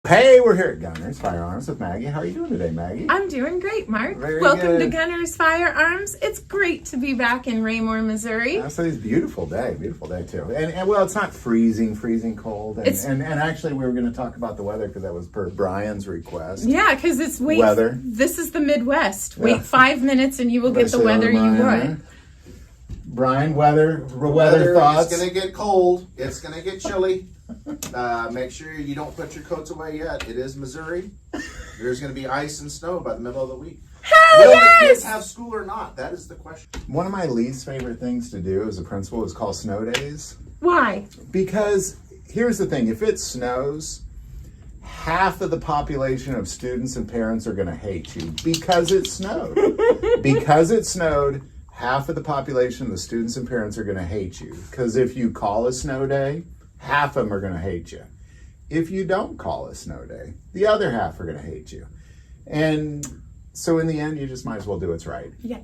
Hey, we're here at Gunners Firearms with Maggie. How are you doing today, Maggie? I'm doing great, Mark. Welcome to Gunners Firearms. It's great to be back in Raymore, Missouri. So it's a beautiful day too. And well, it's not freezing cold. And actually, we were going to talk about the weather because that was per Brian's request. Yeah, because it's weather. This is the Midwest. Wait 5 minutes and you will get the weather you want. Brian, weather thoughts. It's going to get cold. It's going to get chilly. Make sure you don't put your coats away yet. It is Missouri. There's going to be ice and snow by the middle of the week. Hell Will yes! the kids have school or not? That is the question. One of my least favorite things to do as a principal is call snow days. Why? Because here's the thing. If it snows, half of the population of students and parents are going to hate you because it snowed. Because it snowed, half of the population of the students and parents are going to hate you. Because if you call a snow day, half of them are going to hate you. If you don't call a snow day, the other half are going to hate you. And so in the end, you just might as well do what's right. Yeah.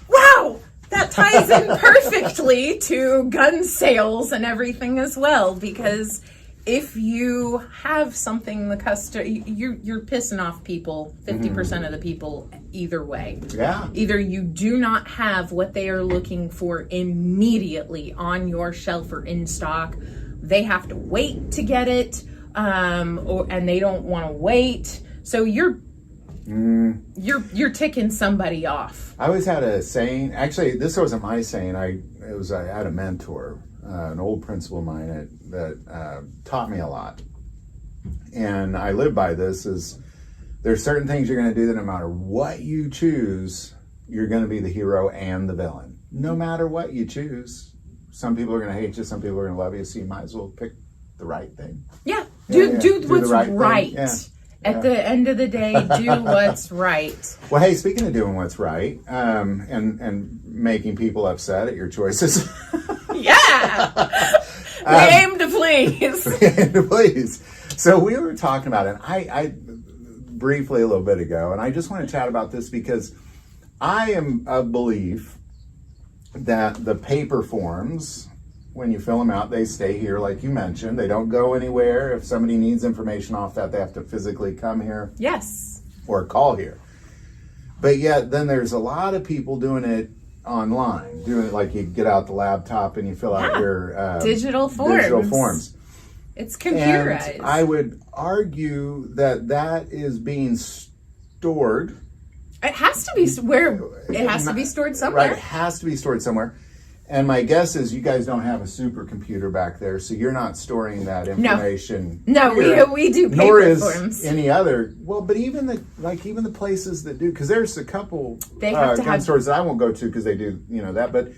Wow! That ties in perfectly to gun sales and everything as well, because if you have something you're pissing off people, 50% of the people either way. Yeah. Either you do not have what they are looking for immediately on your shelf or in stock, they have to wait to get it, and they don't want to wait. So you're ticking somebody off. I always had a saying. Actually, this wasn't my saying. I had a mentor, an old principal of mine that taught me a lot, and I live by this. Is there's certain things you're going to do that no matter what you choose, you're going to be the hero and the villain. No matter what you choose, some people are going to hate you, some people are going to love you. So you might as well pick the right thing. Yeah, do what's right. Yeah. At the end of the day, do what's right. Well, hey, speaking of doing what's right, and making people upset at your choices. Yeah! We aim to please. We aim to please. So we were talking about it, I briefly a little bit ago, and I just want to chat about this because I am of belief that the paper forms, when you fill them out, they stay here, like you mentioned. They don't go anywhere. If somebody needs information off that, they have to physically come here. Yes. Or call here. But yet, then there's a lot of people doing it online. Doing it like you get out the laptop and you fill out your digital forms. It's computerized. And I would argue that is being stored. It has to be to be stored somewhere. Right, it has to be stored somewhere. And my guess is you guys don't have a supercomputer back there, so you're not storing that information. No, we do paper nor is forms. Any other. Well, but even the places that do, because there's a couple gun stores that I won't go to because they do that, but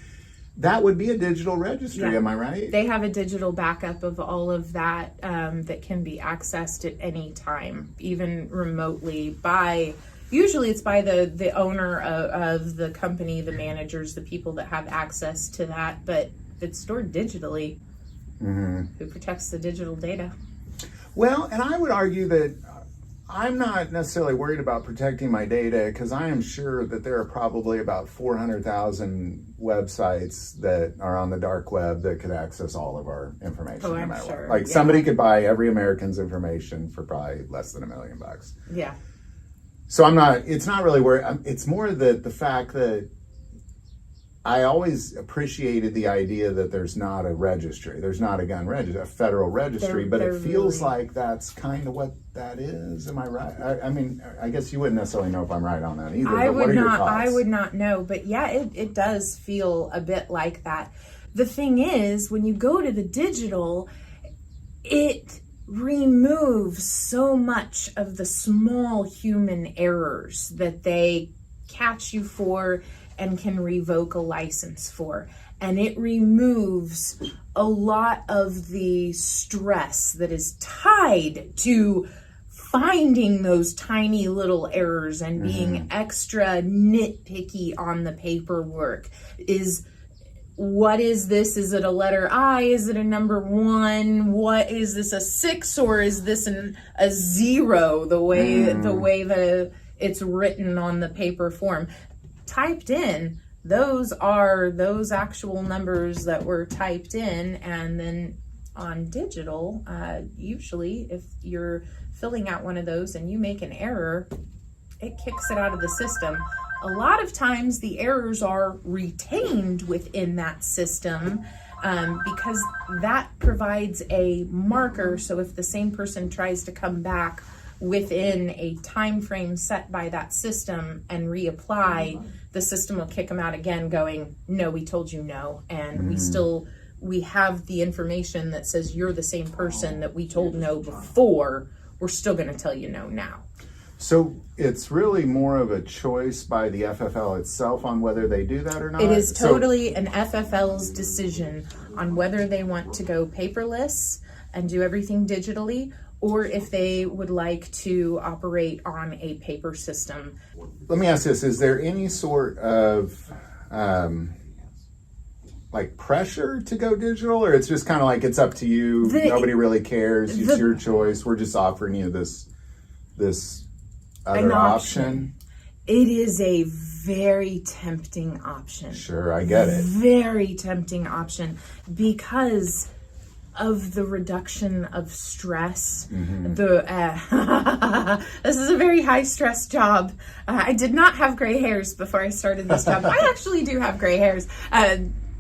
that would be a digital registry. Am I right? They have a digital backup of all of that that can be accessed at any time, even remotely by. Usually it's by the owner of the company, the managers, the people that have access to that, but it's stored digitally. Who protects the digital data? Well, and I would argue that I'm not necessarily worried about protecting my data because I am sure that there are probably about 400,000 websites that are on the dark web that could access all of our information. Oh, I'm sure. Like somebody could buy every American's information for probably less than $1 million. Yeah. So it's not really where, it's more the fact that I always appreciated the idea that there's not a registry. There's not a gun registry, a federal registry, but it feels like that's kind of what that is. Am I right? I mean, I guess you wouldn't necessarily know if I'm right on that either. I would not know, but yeah, it does feel a bit like that. The thing is, when you go to the digital, it removes so much of the small human errors that they catch you for and can revoke a license for. And it removes a lot of the stress that is tied to finding those tiny little errors and being extra nitpicky on the paperwork. What is this? Is it a letter I? Is it a number 1? What is this, a 6 or is this a 0? The way that it's written on the paper form. Typed in, those are those actual numbers that were typed in, and then on digital, usually if you're filling out one of those and you make an error, it kicks it out of the system. A lot of times the errors are retained within that system because that provides a marker. So if the same person tries to come back within a time frame set by that system and reapply, the system will kick them out again going, no, we told you no. And we have the information that says you're the same person that we told no before. We're still going to tell you no now. So it's really more of a choice by the FFL itself on whether they do that or not? It is totally an FFL's decision on whether they want to go paperless and do everything digitally, or if they would like to operate on a paper system. Let me ask this, is there any sort of like pressure to go digital, or it's just kind of like it's up to you, nobody really cares, it's your choice, we're just offering you this other option? It is a very tempting option. Sure, I get it. Very tempting option because of the reduction of stress. This is a very high stress job. I did not have gray hairs before I started this job. I actually do have gray hairs.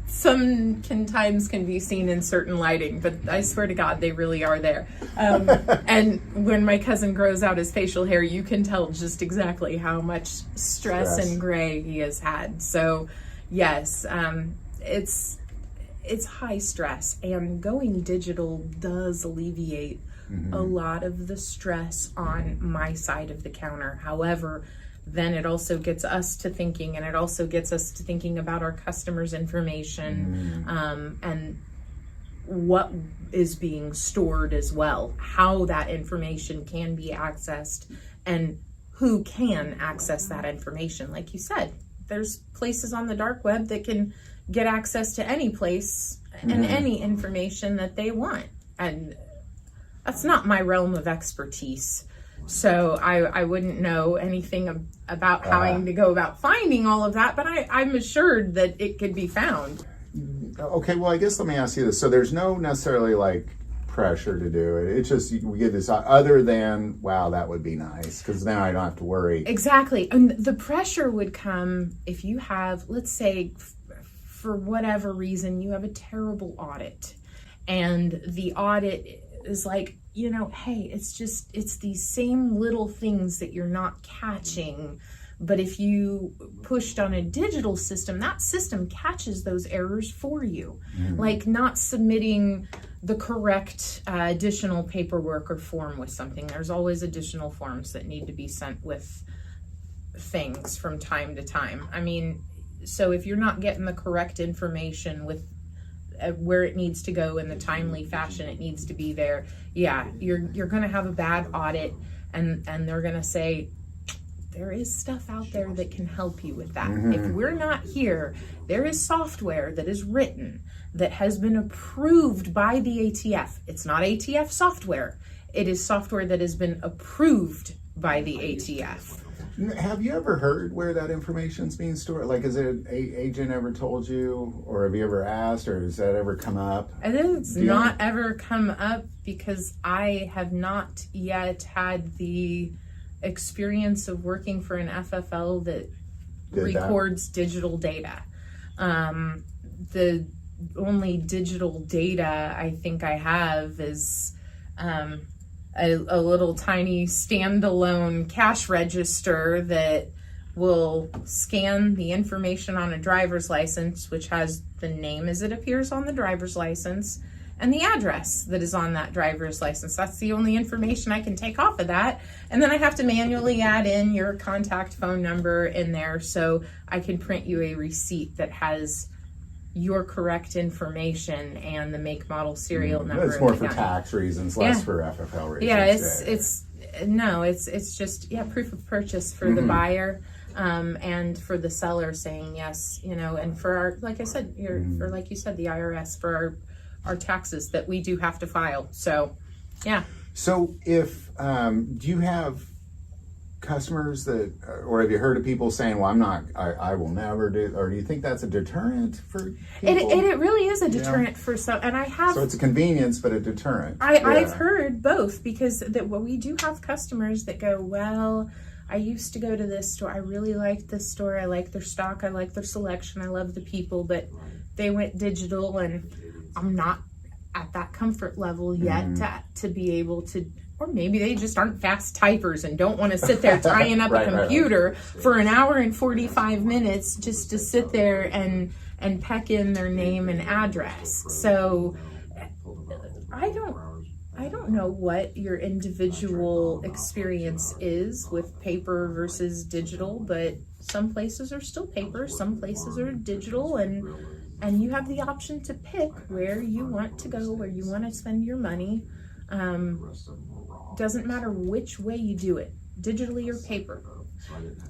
Sometimes can be seen in certain lighting, but I swear to God, they really are there. And when my cousin grows out his facial hair, you can tell just exactly how much stress and gray he has had. So yes, it's high stress, and going digital does alleviate a lot of the stress on my side of the counter. However, then it also gets us to thinking, and it also gets us to thinking about our customers' information and what is being stored as well, how that information can be accessed, and who can access that information. Like you said, there's places on the dark web that can get access to any place and any information that they want. And that's not my realm of expertise. So I wouldn't know anything about how to go about finding all of that, but I'm assured that it could be found. Okay, well, I guess let me ask you this. So there's no necessarily like pressure to do it. It's just we get this other than, wow, that would be nice, because now I don't have to worry. Exactly. And the pressure would come if you have, let's say, for whatever reason, you have a terrible audit, and the audit is like, you know, hey, it's these same little things that you're not catching. But if you pushed on a digital system, that system catches those errors for you. Like not submitting the correct additional paperwork or form with something. There's always additional forms that need to be sent with things from time to time. I mean, so if you're not getting the correct information with where it needs to go in the timely fashion it needs to be there, yeah, you're going to have a bad audit, and they're going to say, there is stuff out there that can help you with that. If we're not here, there is software that is written that has been approved by the ATF. It's not ATF software. It is software that has been approved by the ATF. Have you ever heard where that information's being stored? Like, has an agent ever told you, or have you ever asked, or has that ever come up? It's not ever come up because I have not yet had the experience of working for an FFL that records digital data. The only digital data I think I have is a little tiny standalone cash register that will scan the information on a driver's license, which has the name as it appears on the driver's license and the address that is on that driver's license. That's the only information I can take off of that. And then I have to manually add in your contact phone number in there so I can print you a receipt that has your correct information and the make, model, serial number. It's more for tax reasons, less for FFL reasons. Yeah, it's just proof of purchase for the buyer, and for the seller saying yes, you know, and for our, like I said, for like you said, the IRS, for our taxes that we do have to file. So, yeah. So if do you have customers that, or have you heard of people saying, well, I will never do, or do you think that's a deterrent for people? It really is a deterrent for some, and I have. So it's a convenience, but a deterrent. I've heard both, because we do have customers that go, well, I used to go to this store. I really liked this store. I like their stock. I like their selection. I love the people, but they went digital, and I'm not at that comfort level yet to be able to, or maybe they just aren't fast typers and don't want to sit there tying up a computer for an hour and 45 minutes just to sit there and peck in their name and address. So I don't know what your individual experience is with paper versus digital, but some places are still paper, some places are digital, and you have the option to pick where you want to go, where you want to spend your money. Doesn't matter which way you do it, digitally or paper.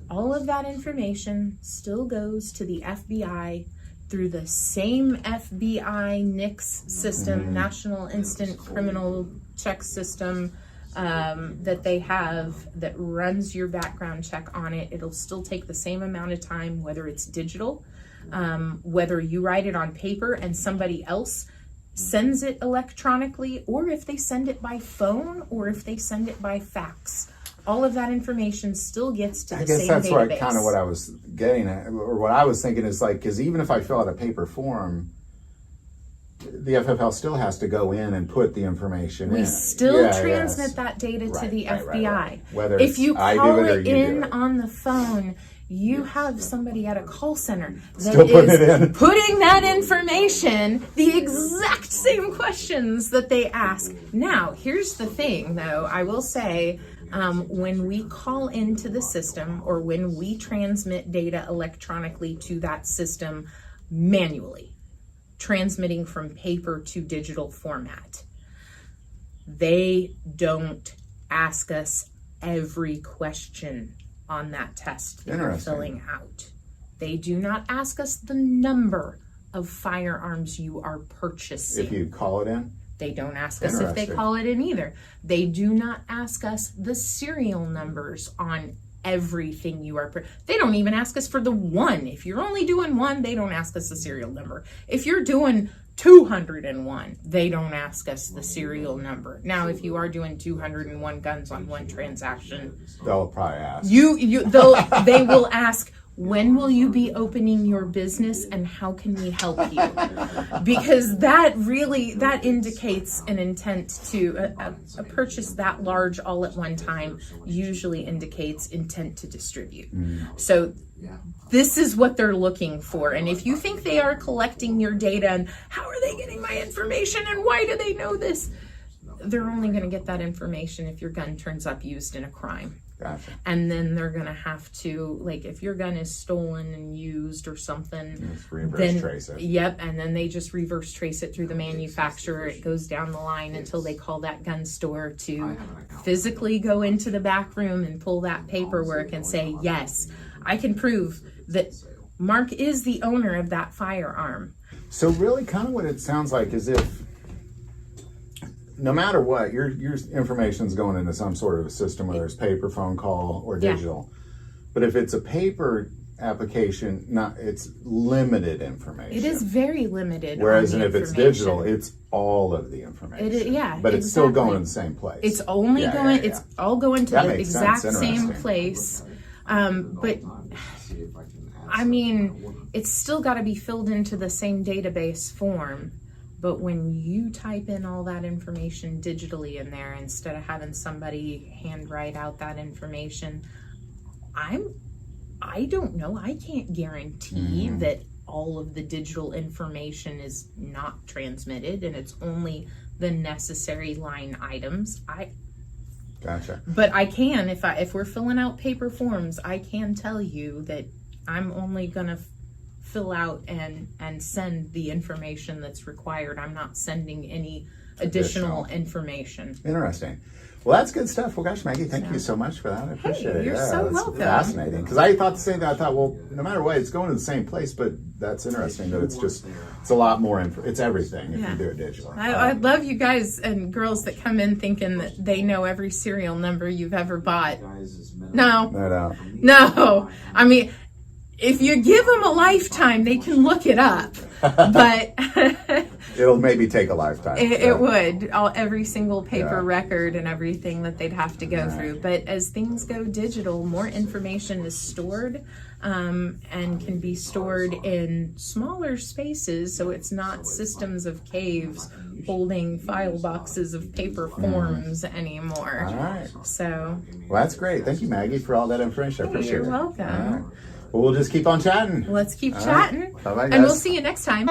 All of that information still goes to the FBI through the same FBI NICS system, National Instant Criminal Check System, that they have that runs your background check on it. It'll still take the same amount of time, whether it's digital, whether you write it on paper and somebody else sends it electronically, or if they send it by phone, or if they send it by fax. All of that information still gets to the same database. I guess that's kind of what I was getting at, or what I was thinking is like, because even if I fill out a paper form, the FFL still has to go in and put the information in. We still transmit that data to the FBI. Right. Whether if you I call do it or it you in do it. on the phone, you have somebody at a call center that Still putting it in. putting that information, the exact same questions that they ask. Now, here's the thing, though. I will say, when we call into the system, or when we transmit data electronically to that system manually, transmitting from paper to digital format, they don't ask us every question on that test that you're filling out. They do not ask us the number of firearms you are purchasing. If you call it in? They don't ask us if they call it in either. They do not ask us the serial numbers on everything you are. They don't even ask us for the one. If you're only doing one, they don't ask us the serial number. If you're doing 201, they don't ask us the serial number. Now, if you are doing 201 guns on one transaction, they'll probably ask. They will ask, when will you be opening your business and how can we help you? Because that indicates an intent to a purchase that large all at one time usually indicates intent to distribute. So this is what they're looking for. And if you think they are collecting your data and how are they getting my information and why do they know this? They're only going to get that information if your gun turns up used in a crime. Gotcha. And then they're going to have to, like, if your gun is stolen and used or something, trace it. Yep, and then they just reverse trace it through the manufacturer. It goes down the line until they call that gun store to physically go into the back room and pull that paperwork and say, yes, I can prove that Mark is the owner of that firearm. So really kind of what it sounds like is if no matter what, your information's going into some sort of a system, whether it's paper, phone call, or digital. But if it's a paper application, it's limited information. It is very limited. Whereas if it's digital, it's all of the information. But it's still going in the same place. It's only going. It's all going to the exact same place. But I mean, it's still got to be filled into the same database form. But when you type in all that information digitally in there, instead of having somebody handwrite out that information, I don't know. I can't guarantee that all of the digital information is not transmitted and it's only the necessary line items. Gotcha. But I can, if we're filling out paper forms, I can tell you that I'm only gonna fill out and send the information that's required. I'm not sending any additional information. Interesting. Well, that's good stuff. Well, gosh, Maggie, thank you so much for that. I appreciate it. You're so that's welcome. fascinating. Because I thought the same thing. I thought, well, no matter what, it's going to the same place, but that's interesting that it's a lot more it's everything if you do it digital. I love you guys and girls that come in thinking that they know every serial number you've ever bought. No. I mean, if you give them a lifetime, they can look it up. But it'll maybe take a lifetime. It would. Every single paper record and everything that they'd have to go through. But as things go digital, more information is stored and can be stored in smaller spaces. So it's not systems of caves holding file boxes of paper forms anymore. All right. So. Well, that's great. Thank you, Maggie, for all that information. I appreciate it. You're welcome. All right. Well, we'll just keep on chatting. Let's keep chatting. Bye-bye, and guys. we'll see you next time.